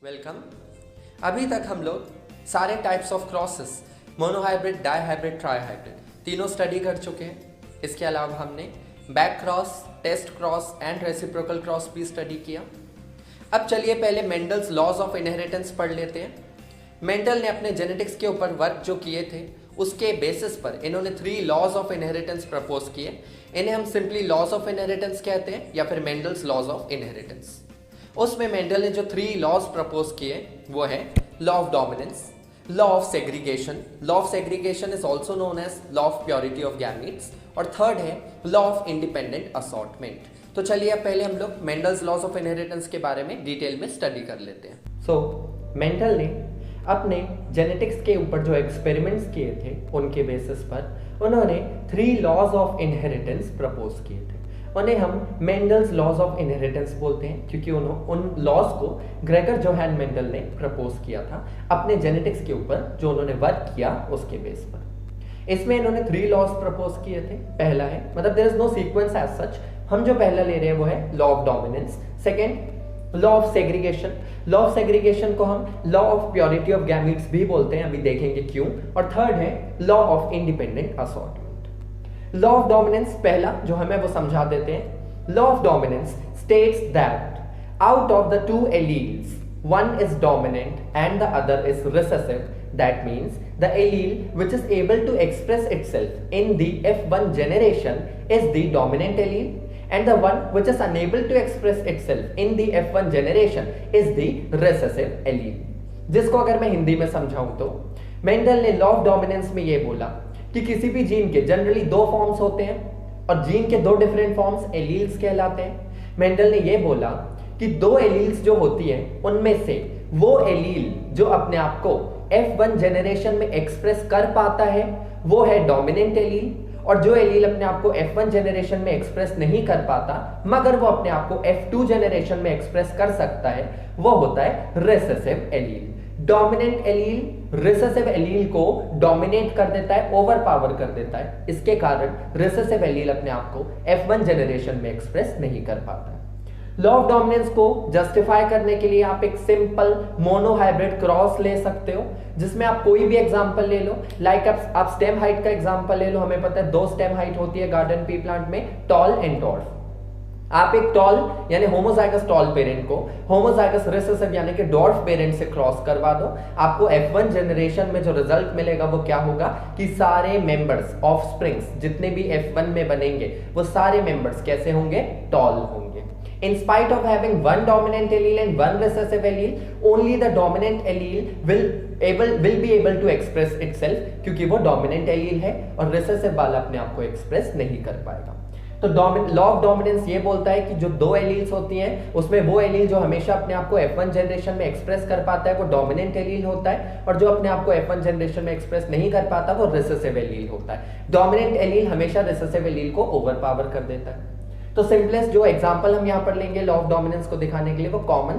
Welcome. अभी तक हम लोग सारे types of crosses monohybrid, dihybrid, trihybrid तीनों स्टडी कर चुके हैं। इसके अलावा हमने back cross, test cross and reciprocal cross भी स्टडी किया। अब चलिए पहले मेंडल्स लॉज ऑफ इनहेरिटेंस पढ़ लेते हैं। मेंडल ने अपने जेनेटिक्स के ऊपर वर्क जो किए थे उसके बेसिस पर इन्होंने 3 लॉज ऑफ इनहेरिटेंस प्रपोज किए। इन्हें हम सिंपली लॉज ऑफ इनहेरिटेंस कहते हैं या फिर मेंडल्स लॉज ऑफ इनहेरिटेंस। उसमें मेंडल ने जो 3 लॉज प्रपोज किए वो है law of dominance, law of segregation, law of segregation is also known as law of purity of gametes, और थर्ड है लॉ ऑफ इंडिपेंडेंट असॉर्टमेंट। तो चलिए अब पहले हम लोग मेंडल्स लॉज ऑफ इनहेरिटेंस के बारे में डिटेल में स्टडी कर लेते हैं। सो मेंडल ने अपने जेनेटिक्स के ऊपर जो एक्सपेरिमेंट्स किए थे उनके बेसिस पर उन्होंने 3 लॉज ऑफ इनहेरिटेंस प्रपोज किए थे। उन्हें हम मेंडल्स लॉज ऑफ इनहेरिटेंस बोलते हैं क्योंकि उन लॉज को ग्रेगर जोहान मेंडल ने प्रपोज किया था अपने जेनेटिक्स के ऊपर जो उन्होंने वर्क किया उसके बेस पर। इसमें इन्होंने 3 लॉज प्रपोज किए थे। पहला है, मतलब there is no sequence as such, हम जो पहला ले रहे हैं वो है law of dominance. Second law of segregation, law of segregation को हम law of purity of gametes भी बोलते हैं, अभी देखेंगे क्यों। और थर्ड है law of independent assortment. Law of dominance पहला जो हमें वो समझा देते हैं। Law of dominance states that out of the 2 alleles one is dominant and the other is recessive. That means the allele which is able to express itself in the F1 generation is the dominant allele and the one which is unable to express itself in the F1 generation is the recessive allele. जिसको अगर मैं हिंदी में समझाऊं तो Mendel ने law of dominance में ये बोला कि किसी भी जीन के जनरली 2 फॉर्म्स होते हैं और जीन के 2 डिफरेंट फॉर्म्स एलील्स कहलाते हैं। मेंडल ने ये बोला कि 2 एलील्स जो होती है उनमें से वो एलील जो अपने आप को F1 जनरेशन में एक्सप्रेस कर पाता है वो है डोमिनेंट एलील, और जो एलील अपने आप को F1 जनरेशन में एक्सप्रेस नहीं कर पाता मगर वो अपने आप को F2 जनरेशन में एक्सप्रेस कर सकता है वो होता है recessive allele. Dominant allele recessive allele को डोमिनेट कर देता है, ओवर पावर कर देता है। इसके कारण रिसेसिव एलील अपने आप को F1 जनरेशन में एक्सप्रेस नहीं कर पाता है। लॉ ऑफ डोमिनेंस को जस्टिफाई करने के लिए आप एक सिंपल मोनोहाइब्रिड क्रॉस ले सकते हो जिसमें आप कोई भी एग्जांपल ले लो। लाइक आप स्टेम हाइट का एग्जांपल ले लो। हमें पता है 2 स्टेम हाइट होती है गार्डन पी प्लांट में, टॉल एंड डॉर्फ। आप एक टॉल यानी होमोजाइगस टॉल पेरेंट को होमोजाइगस रिसेसिव यानी कि डॉर्फ पेरेंट से क्रॉस करवा दो, आपको F1 जनरेशन में जो रिजल्ट मिलेगा वो क्या होगा कि सारे मेंबर्स ऑफस्प्रिंग्स जितने भी F1 में बनेंगे वो सारे मेंबर्स कैसे होंगे, टॉल होंगे। In spite of having one dominant allele and one recessive allele, only the dominant allele will be able to express itself क्योंकि वो dominant allele है और recessive वाला अपने आप को express नहीं कर पाएगा। तो लॉ ऑफ डोमिनेंस ये बोलता है कि जो 2 एलील्स होती हैं उसमें वो एलील जो हमेशा अपने आप को F1 जनरेशन में एक्सप्रेस कर पाता है वो डोमिनेंट एलील होता है, और जो अपने आप को F1 जनरेशन में एक्सप्रेस नहीं कर पाता वो रिसेसिव एलील होता है। डोमिनेंट एलील हमेशा रिसेसिव एलील को ओवर पावर कर देता है। तो सिंपलेस्ट जो एग्जांपल हम यहाँ पर लेंगे लॉ ऑफ डोमिनेंस को दिखाने के लिए वो कॉमन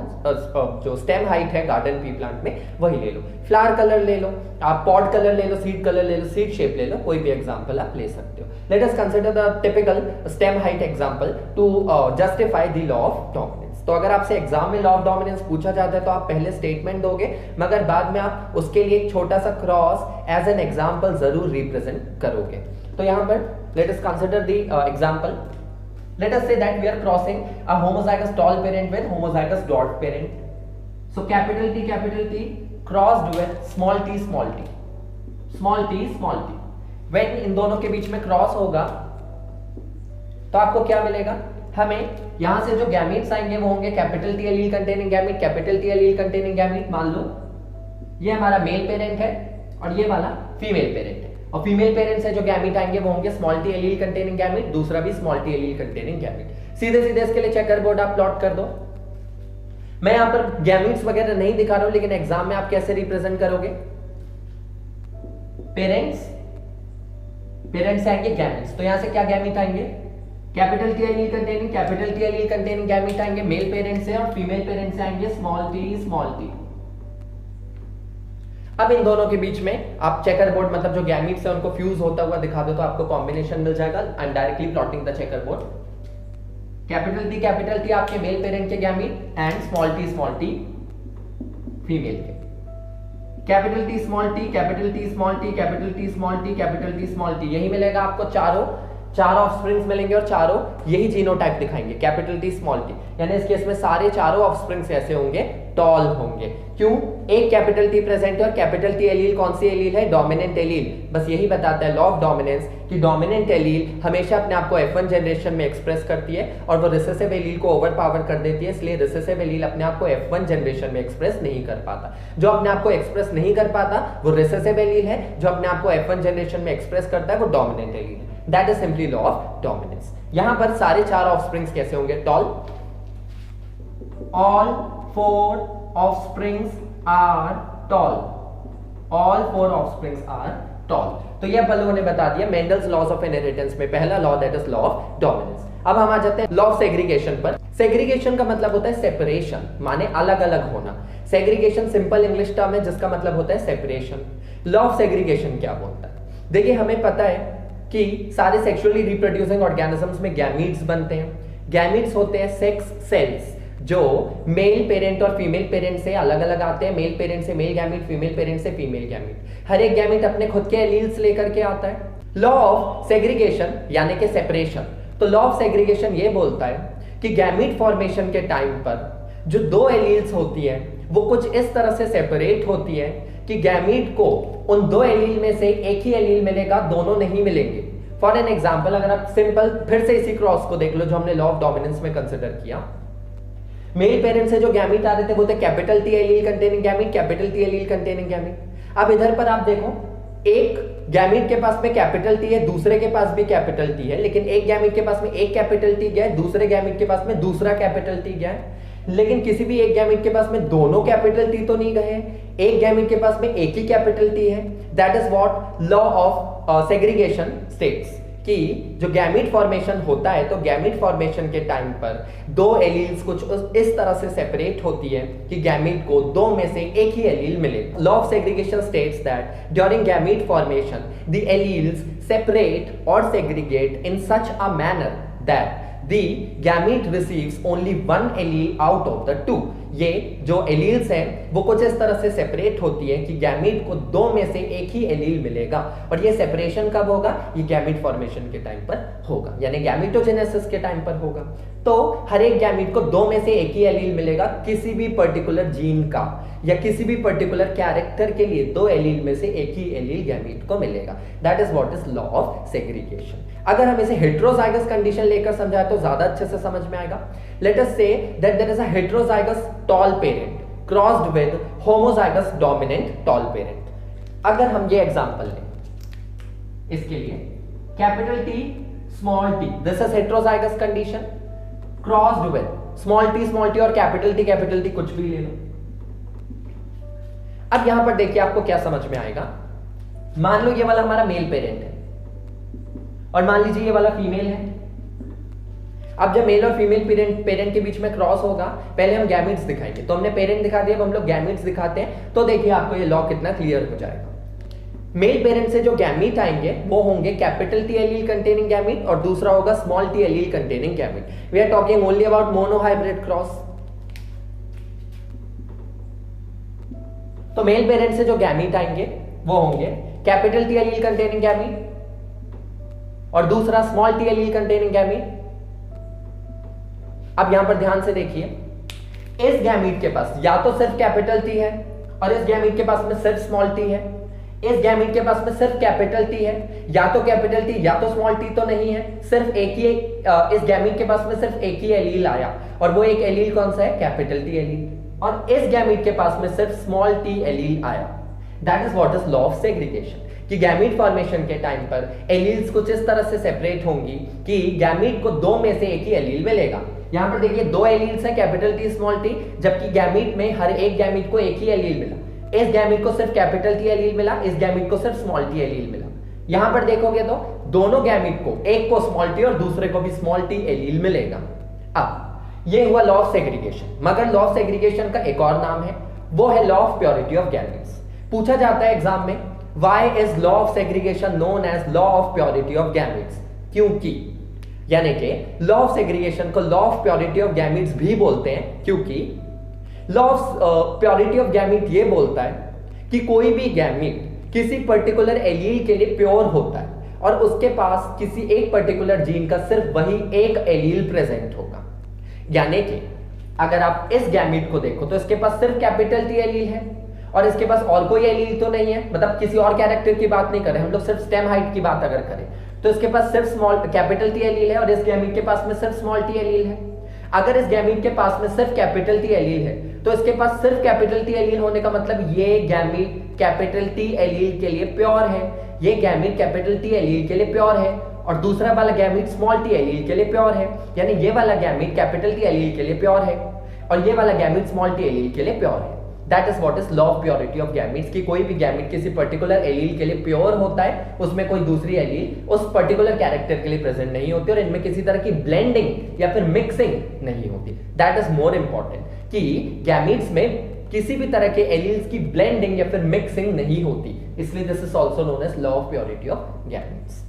जो स्टेम हाइट है गार्डन पी प्लांट में वही ले लो। फ्लावर कलर ले लो, आप पॉट कलर ले लो, सीड कलर ले लो, सीड शेप ले लो, कोई भी एग्जांपल आप ले सकते हो। Let us consider the typical stem height example to justify the law of dominance. तो अगर आपसे एग्जाम में लॉ ऑफ डोमिनेंस पूछा जाता है तो आप पहले स्टेटमेंट दोगे मगर बाद में आप उसके लिए एक छोटा सा क्रॉस एज एन एग्जांपल जरूर रिप्रेजेंट करोगे। तो यहाँ पर late us consider the example. Let us say that we are crossing a homozygous tall parent with homozygous dwarf parent. So capital T crossed with small t small t, small t small t. When इन दोनों के बीच में cross होगा तो आपको क्या मिलेगा, हमें यहां से जो गैमीट्स आएंगे वो होंगे capital T allele containing gamete, capital T allele containing gamete. मान लो ये हमारा मेल पेरेंट है और ये वाला फीमेल पेरेंट है, और फीमेल पेरेंट से जो गैमीट आएंगे वो होंगे small T allele containing gamete, दूसरा भी small T allele containing gamete. सीधे सीधे इसके लिए चेकर बोर्ड आप प्लॉट कर दो। मैं यहां पर गैमीट्स वगैरह नहीं दिखा रहा हूं लेकिन एग्जाम में आप कैसे रिप्रेजेंट करोगे, पेरेंट्स आएंगे गैमीट्स, तो यहां से क्या गैमीट आएंगे, capital T allele containing gamete आएंगे मेल पेरेंट से, और फीमेल पेरेंट से आएंगे स्मॉल टी। अब इन दोनों के बीच में आप चेकर बोर्ड मतलब जो गैमीट्स है उनको फ्यूज होता हुआ दिखा दो तो आपको कॉम्बिनेशन मिल जाएगा। I am directly plotting the checker board. Capital T आपके मेल पेरेंट के gamete and small T female के। Capital T small T, capital T small T, capital T small T, capital T small T, यही मिलेगा आपको। चार offsprings मिलेंगे और चारों यही जीनोटाइप दिखाएंगे, कैपिटल टी स्मॉल टी। यानी इस केस में सारे चारों ऑफस्प्रिंग्स ऐसे होंगे, टॉल होंगे। क्यों? एक कैपिटल टी प्रेजेंट है और कैपिटल टी एलील कौन सी एलील है? Dominant allele. बस यही बताता है लॉ ऑफ डोमिनेंस कि डोमिनेंट एलील हमेशा अपने आप को F1 जनरेशन में एक्सप्रेस करती है और वो रिसेसिव एलील को ओवरपावर कर देती है, इसलिए रिसेसिव एलील अपने आप को F1 जनरेशन में एक्सप्रेस नहीं कर पाता। जो अपने आप को एक्सप्रेस नहीं कर पाता वो रिसेसिव एलील है, जो अपने आप को F1 जनरेशन में एक्सप्रेस करता है वो डोमिनेंट एलील है। That is simply law of dominance. यहां पर सारे चार ऑफस्प्रिंग्स कैसे होंगे? Tall. All 4 offsprings are tall. All 4 offsprings are tall. तो ये अपन लोगों ने बता दिया मेंडल्स लॉज ऑफ इनहेरिटेंस में पहला law, that is law of dominance. अब हम आ जाते हैं लॉ ऑफ सेग्रीगेशन पर। सेग्रीगेशन का मतलब होता है सेपरेशन, माने अलग अलग होना। सेग्रीगेशन सिंपल इंग्लिश टर्म है जिसका मतलब होता है सेपरेशन। लॉ ऑफ सेग्रीगेशन क्या बोलता है? देखिए, हमें पता है कि सारे सेक्सुअली रिप्रोड्यूसिंग ऑर्गेनिजम्स में गैमीट्स बनते हैं। गैमीट्स होते हैं सेक्स सेल्स जो मेल पेरेंट और फीमेल पेरेंट से अलग अलग आते हैं। मेल पेरेंट से मेल गैमीट, फीमेल पेरेंट से फीमेल गैमीट। हर एक गैमीट अपने खुद के एलील्स लेकर के आता है। लॉ ऑफ सेग्रीगेशन यानी कि सेपरेशन। तो लॉ ऑफ सेग्रीगेशन ये बोलता है कि गैमीट फॉर्मेशन के टाइम पर जो दो एलील्स होती है वो कुछ इस तरह से सेपरेट होती है कि गैमीट को उन दो एलील में से एक ही एलील मिलेगा, दोनों नहीं मिलेंगे। फॉर एन एग्जाम्पल, अगर आप सिंपल फिर से इसी क्रॉस को देख लो जो हमने लॉ ऑफ डोमिनेंस में कंसिडर किया। मेल पेरेंट से जो गैमीट आ रहे थे वो थे capital T allele containing gamete, capital T allele containing gamete. अब इधर पर आप देखो, एक गैमीट के पास में कैपिटल टी है, दूसरे के पास भी कैपिटल टी है, लेकिन एक गैमीट के पास में एक कैपिटल टी गया है, दूसरे गैमीट के पास में दूसरा कैपिटल टी गया है। लेकिन किसी भी एक गैमीट के पास में दोनों कैपिटल टी तो नहीं गए, एक गैमीट के पास में एक ही कैपिटल टी है। That is what law of segregation states कि जो गैमीट फॉर्मेशन होता है तो गैमीट फॉर्मेशन के टाइम पर दो एलील्स कुछ इस तरह से सेपरेट होती है कि गैमीट को दो में से एक ही एलील मिले। Law of segregation states that during gamete formation the alleles separate और segregate in such a manner that the gamete receives only one allele out of the two। ये जो एलील्स हैं वो कुछ इस तरह से सेपरेट होती है कि गैमीट को दो में से एक ही एलील मिलेगा। और ये सेपरेशन कब होगा? ये गैमीट फॉर्मेशन के टाइम पर होगा, यानी गैमीटोजेनेसिस के टाइम पर होगा। तो हर एक गैमीट को दो में से एक ही एलील मिलेगा किसी भी पर्टिकुलर जीन का या किसी भी पर्टिकुलर कैरेक्टर के लिए दो एलील में से एक ही एलील गैमीट को मिलेगा। That is what is law of segregation. अगर हम इसे हेटेरोजाइगस कंडीशन लेकर समझाएं तो ज्यादा अच्छे से समझ में आएगा। Let us say that there is a heterozygous tall parent crossed with homozygous dominant tall parent. अगर हम ये एग्जांपल लें इसके लिए, capital T small T, this is heterozygous condition crossed with small T और कैपिटल टी कुछ भी ले लो। अब यहां पर देखिए आपको क्या समझ में आएगा। मान लो ये वाला हमारा मेल पेरेंट है और मान लीजिए ये वाला फीमेल है। अब जब मेल और फीमेल पेरेंट के बीच में क्रॉस होगा, पहले हम गैमीट्स दिखाएंगे। तो हमने पेरेंट दिखा दिया, अब हम लोग गैमीट्स दिखाते हैं। तो देखिए आपको ये लॉ कितना क्लियर हो जाएगा। मेल पेरेंट से जो गैमीट आएंगे वो होंगे capital T allele containing gamete और दूसरा होगा small T allele containing gamete. We are talking only about monohybrid cross. तो मेल पेरेंट से जो गैमीट आएंगे वो होंगे capital T allele containing gamete और दूसरा small T allele containing gamete. अब यहां पर ध्यान से देखिए, इस गैमीट के पास या तो सिर्फ कैपिटल टी है और इस गैमीट के पास में सिर्फ स्मॉल टी है। इस गैमीट के पास में सिर्फ कैपिटल टी है, या तो कैपिटल टी या तो स्मॉल टी तो नहीं है, सिर्फ एक ही इस गैमीट के पास में सिर्फ एक ही एलील आया और वो एक एलील कौन सा है? Capital T allele. और इस गैमीट के पास में सिर्फ स्मॉल टी एलील आया। That is what is law of segregation कि गैमीट फॉर्मेशन के टाइम पर एलील्स कुछ इस तरह से सेपरेट होंगी कि गैमीट को दो में से एक ही एलील मिलेगा। यहां पर देखिए दो एलील्स हैं, कैपिटल टी स्मॉल टी, जबकि गैमीट में हर एक गैमीट को एक ही एलील मिला। इस गैमीट को सिर्फ कैपिटल टी एलील मिला, इस गैमीट को सिर्फ स्मॉल टी एलील मिला। यहां पर देखोगे तो दोनों गैमीट को, एक को स्मॉल टी और दूसरे को भी स्मॉल टी एलील मिलेगा। अब ये हुआ लॉ ऑफ सेग्रीगेशन। मगर लॉ ऑफ सेग्रीगेशन का एक और नाम है, वो है law of purity of gametes. पूछा जाता है एग्जाम में, why is law of segregation known as law of purity of gametes? क्योंकि, यानी कि लॉ ऑफ सेग्रीगेशन को law of purity of gametes भी बोलते हैं क्योंकि law of purity of gamete ये बोलता है कि कोई भी गैमीट किसी पर्टिकुलर एलील के लिए प्योर होता है और उसके पास किसी एक पर्टिकुलर जीन का सिर्फ वही एक एलील प्रेजेंट होगा। यानी कि अगर आप इस गैमीट को देखो तो इसके पास सिर्फ कैपिटल टी एलील है और इसके पास और कोई एलील तो नहीं है, मतलब किसी और कैरेक्टर की बात नहीं करें हम लोग, सिर्फ स्टेम हाइट की बात अगर करें तो इसके पास सिर्फ स्मॉल कैपिटल टी एलील है और इस गैमीट के पास में सिर्फ स्मॉल टी एलील है। अगर इस गैमीट के पास में सिर्फ कैपिटल टी एलील है तो इसके पास सिर्फ कैपिटल टी एलील होने का मतलब ये गैमीट कैपिटल टी एलील के लिए प्योर है, ये गैमीट कैपिटल टी एलील के लिए प्योर है और दूसरा वाला गैमीट स्मॉल टी एलील के लिए प्योर है। यानी ये वाला गैमीट कैपिटल टी एलील के लिए प्योर है और ये वाला गैमीट स्मॉल टी एलील के लिए प्योर है। That is what is law of purity of gametes कि कोई भी गैमीट किसी पर्टिकुलर एलील के लिए प्योर होता है, उसमें कोई दूसरी एलील उस पर्टिकुलर कैरेक्टर के लिए प्रेजेंट नहीं होती और इनमें किसी तरह की ब्लेंडिंग या फिर मिक्सिंग नहीं होती। दैट इज मोर इंपॉर्टेंट कि गैमीट्स में किसी भी तरह के एलील्स की ब्लेंडिंग या फिर मिक्सिंग नहीं होती, इसलिए this is also known as law of purity of gametes.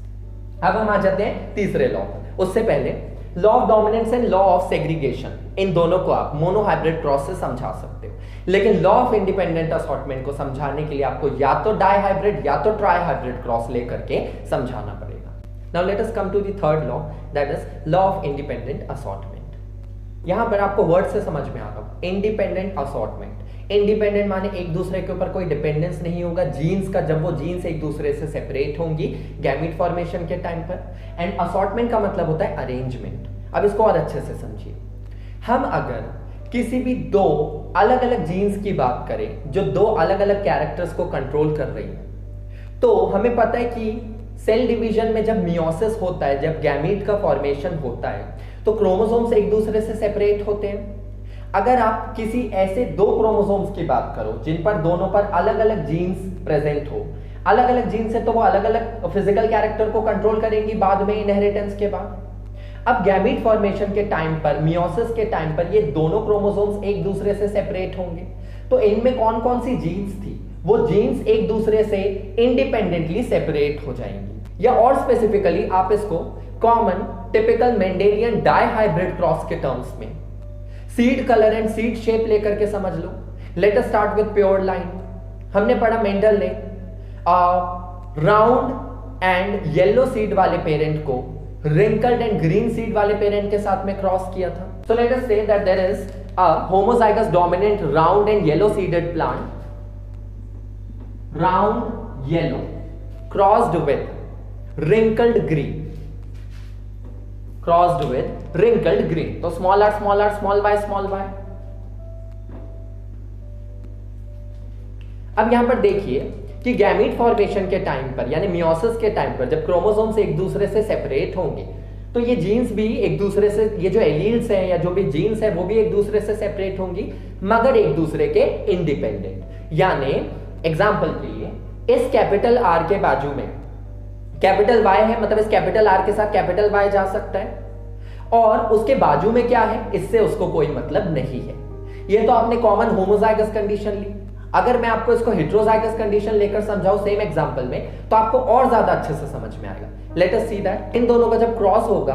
अब हम आ जाते हैं तीसरे लॉ पर। उससे पहले law of dominance and law of segregation, इन दोनों को आप मोनोहाइब्रिड क्रॉस से समझा सकते हो, लेकिन लॉ ऑफ इंडिपेंडेंट असॉर्टमेंट को समझाने के लिए आपको या तो डाइहाइब्रिड या तो ट्राइहाइब्रिड क्रॉस लेकर के समझाना पड़ेगा। Now let us come to the third law, that is law of independent assortment. यहां पर आपको वर्ड से समझ में आ रहा होगा इंडिपेंडेंट असॉर्टमेंट। इंडिपेंडेंट माने एक दूसरे के ऊपर कोई डिपेंडेंस नहीं होगा जीन्स का, जब वो जीन्स एक दूसरे से सेपरेट होंगी गैमीट फॉर्मेशन के टाइम पर। एंड असॉर्टमेंट का मतलब होता है अरेंजमेंट। अब इसको और अच्छे से समझिए, हम अगर किसी भी दो अलग अलग जीन्स की बात करें जो दो अलग अलग कैरेक्टर्स को कंट्रोल कर रही हैं, तो हमें पता है कि सेल डिवीजन में जब मियोसिस होता है, जब गैमीट का फॉर्मेशन होता है, तो क्रोमोसोम्स एक दूसरे से सेपरेट होते हैं। अगर आप किसी ऐसे दो क्रोमोसोम्स की बात करो जिन पर दोनों पर अलग अलग जीन्स प्रेजेंट हो, अलग अलग जीन्स है तो वो अलग अलग फिजिकल कैरेक्टर को कंट्रोल करेंगी बाद में इनहेरिटेंस के बाद। अब गैमीट फॉर्मेशन के टाइम पर, मियोसिस के टाइम पर ये दोनों क्रोमोसोम्स एक दूसरे से सेपरेट होंगे, तो इनमें कौन कौन सी जीन्स थी, वो जीन्स एक दूसरे से इंडिपेंडेंटली सेपरेट हो जाएंगी। या और स्पेसिफिकली आप इसको common typical Mendelian dihybrid cross के टर्म्स में seed colour and seed shape लेकर के समझ लो। Let us start with pure line. हमने पढ़ा मेंडल ने राउंड एंड येलो सीड वाले पेरेंट को wrinkled and green seed वाले पेरेंट के साथ में क्रॉस किया था। So let us say that there is a homozygous dominant round and yellow seeded plant, round yellow crossed with wrinkled green, crossed with wrinkled green। तो small r small r small y small y। अब यहां पर देखिए कि gamete formation के time पर यानी meiosis के टाइम पर जब क्रोमोसोम्स एक दूसरे से सेपरेट होंगे तो ये जीन्स भी एक दूसरे से, ये जो एलील्स हैं या जो भी जीन्स है वो भी एक दूसरे से सेपरेट होंगी मगर एक दूसरे के इंडिपेंडेंट। यानी एग्जांपल के लिए इस कैपिटल आर के बाजू में कैपिटल वाई है, मतलब इस कैपिटल आर के साथ कैपिटल वाई जा सकता है और उसके बाजू में क्या है इससे उसको कोई मतलब नहीं है। ये तो आपने कॉमन होमोजाइगस कंडीशन ली। अगर मैं आपको इसको हेटेरोजाइगस कंडीशन लेकर समझाऊं सेम एग्जांपल में तो आपको और ज्यादा अच्छे से समझ में आएगा। Let us see that in दोनों का जब क्रॉस होगा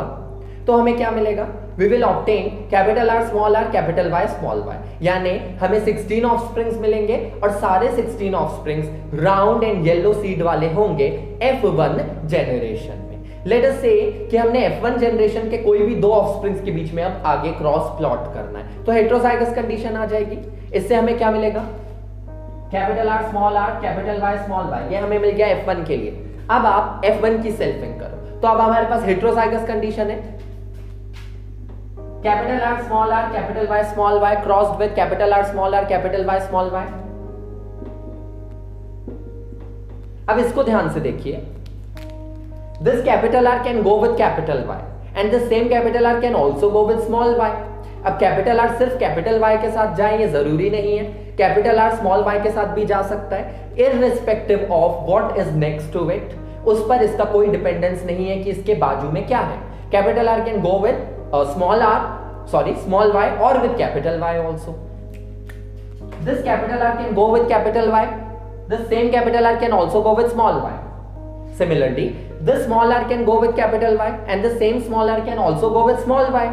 तो हमें क्या मिलेगा, we will obtain capital R small R capital Y small Y. यानी हमें 16 ऑफस्प्रिंग्स मिलेंगे और सारे 16 offsprings round and yellow seed वाले होंगे F1 जनरेशन में। लेट अस से कि हमने F1 जनरेशन के कोई भी दो ऑफस्प्रिंग्स के बीच में अब आगे क्रॉस प्लॉट करना है तो हेटेरोजाइगस कंडीशन आ जाएगी। इससे हमें क्या मिलेगा, capital R small R capital Y small Y, ये हमें मिल गया F1 के लिए। अब आप F1 की सेल्फिंग करो तो अब हमारे पास हेटेरोजाइगस कंडीशन है capital R small R capital Y small Y crossed with capital R small R capital Y small Y. अब इसको ध्यान से देखिए, this capital R can go with capital Y and the same capital R can also go with small Y. अब capital R सिर्फ capital Y के साथ जाए ये जरूरी नहीं है, कैपिटल आर स्मॉल वाई के साथ भी जा सकता है irrespective of what is next to it. उस पर इसका कोई डिपेंडेंस नहीं है कि इसके बाजू में क्या है। Capital R can go with small Y और with capital Y also. This capital R can go with capital Y, the same capital R can also go with small Y. Similarly this small R can go with capital Y and the same small R can also go with small Y.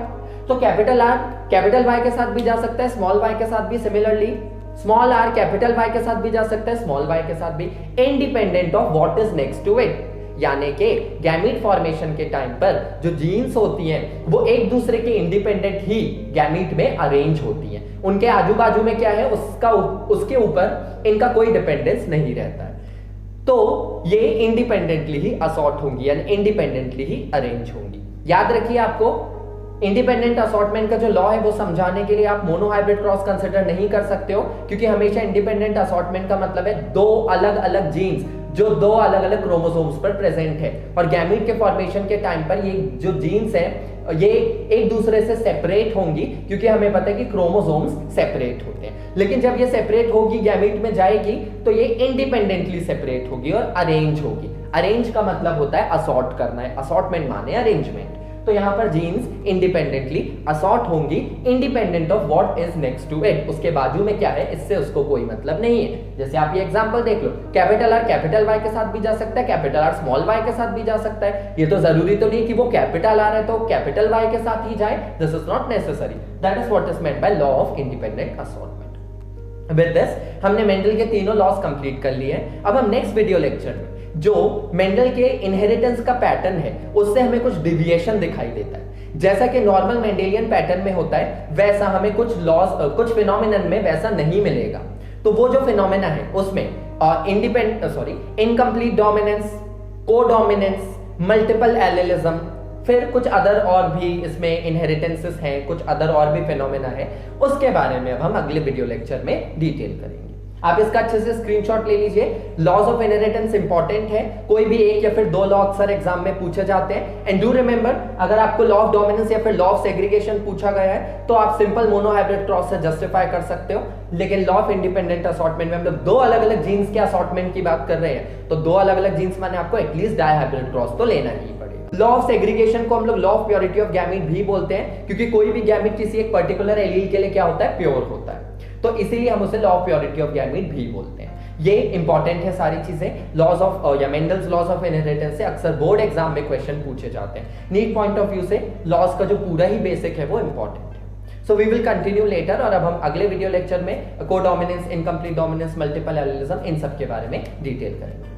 तो capital R capital Y के साथ भी जा सकता है, small Y के साथ भी similarly, small R capital Y के साथ भी जा सकता है, स्मॉल वाई के साथ भी, independent of what is next to it. यानी कि गैमीट फॉर्मेशन के टाइम पर जो जीन्स होती हैं वो एक दूसरे के इंडिपेंडेंट ही गैमीट में अरेंज होती हैं, उनके आजू बाजू में क्या है उसके ऊपर इनका कोई डिपेंडेंस नहीं रहता है। तो ये इंडिपेंडेंटली ही असॉर्ट होंगी यानी इंडिपेंडेंटली ही अरेंज होंगी। याद रखिए आपको इंडिपेंडेंट असॉर्टमेंट का जो लॉ है वो समझाने के लिए आप मोनोहाइब्रिड क्रॉस कंसिडर नहीं कर सकते हो, क्योंकि हमेशा इंडिपेंडेंट असॉर्टमेंट का मतलब है दो अलग अलग जीन्स जो दो अलग अलग क्रोमोसोम्स पर प्रेजेंट है, और गैमीट के फॉर्मेशन के टाइम पर ये जो जीन्स हैं ये एक दूसरे से सेपरेट होंगी, क्योंकि हमें पता है कि क्रोमोसोम्स सेपरेट होते हैं। लेकिन जब ये सेपरेट होगी गैमीट में जाएगी तो ये इंडिपेंडेंटली सेपरेट होगी और अरेंज होगी। अरेंज का मतलब होता है असॉर्ट करना है, असॉर्टमेंट माने अरेंजमेंट। तो यहां पर जीन्स इंडिपेंडेंटली असॉर्ट होंगी independent of what is next to it, उसके बाजू में क्या है इससे उसको कोई मतलब नहीं है। जैसे आप ये एग्जांपल देख लो, कैपिटल आर कैपिटल वाई के साथ भी जा सकता है, कैपिटल आर स्मॉल वाई के साथ भी जा सकता है। ये तो जरूरी तो नहीं कि वो कैपिटल आर है तो कैपिटल वाई के साथ ही जाए, this is not necessary. That is what is meant by law of independent assortment. With this हमने मेंडल के तीनों लॉज कंप्लीट कर लिए हैं। अब हम नेक्स्ट वीडियो लेक्चर में जो मेंडल के इनहेरिटेंस का पैटर्न है उससे हमें कुछ डिविएशन दिखाई देता है। जैसा कि नॉर्मल मेंडेलियन पैटर्न में होता है वैसा हमें कुछ लॉज कुछ फिनोमिनन में वैसा नहीं मिलेगा। तो वो जो फिनोमिना है उसमें incomplete dominance, codominance, multiple allelism, फिर कुछ अदर और भी इसमें इनहेरिटेंसेस हैं, कुछ अदर और भी फिनोमिना है, उसके बारे में अब हम अगले वीडियो लेक्चर में डिटेल करेंगे। आप इसका अच्छे से स्क्रीनशॉट ले लीजिए। लॉज ऑफ इनहेरिटेंस इंपॉर्टेंट है, कोई भी एक या फिर दो लॉ अक्सर एग्जाम में पूछे जाते हैं। एंड डू रिमेंबर, अगर आपको लॉ ऑफ डोमिनेंस या फिर लॉ ऑफ सेग्रीगेशन पूछा गया है तो आप सिंपल मोनोहाइब्रिड क्रॉस से जस्टिफाई कर सकते हो। लेकिन लॉ ऑफ इंडिपेंडेंट असॉर्टमेंट में हम लोग दो अलग अलग जीन्स के असॉर्टमेंट की बात कर रहे हैं, तो दो अलग अलग जीन्स माने आपको एटलीस्ट डायहाइब्रिड क्रॉस तो लेना ही पड़ेगा। लॉ ऑफ सेग्रीगेशन को हम लोग law of purity of gamete भी बोलते हैं, क्योंकि कोई भी गैमीट किसी एक पर्टिकुलर एलील के लिए क्या होता है, प्योर होता है, तो इसीलिए हम उसे law of purity of gamete भी बोलते हैं। ये इंपॉर्टेंट है सारी चीजें। लॉज ऑफ या मेंडल्स लॉज ऑफ इनहेरिटेंस से अक्सर बोर्ड एग्जाम में क्वेश्चन पूछे जाते हैं। नीट पॉइंट ऑफ व्यू से लॉज का जो पूरा ही बेसिक है वो इंपॉर्टेंट है। So we will continue later, और अब हम अगले वीडियो लेक्चर में codominance, incomplete dominance, multiple allelism इन सब के बारे में डिटेल करेंगे।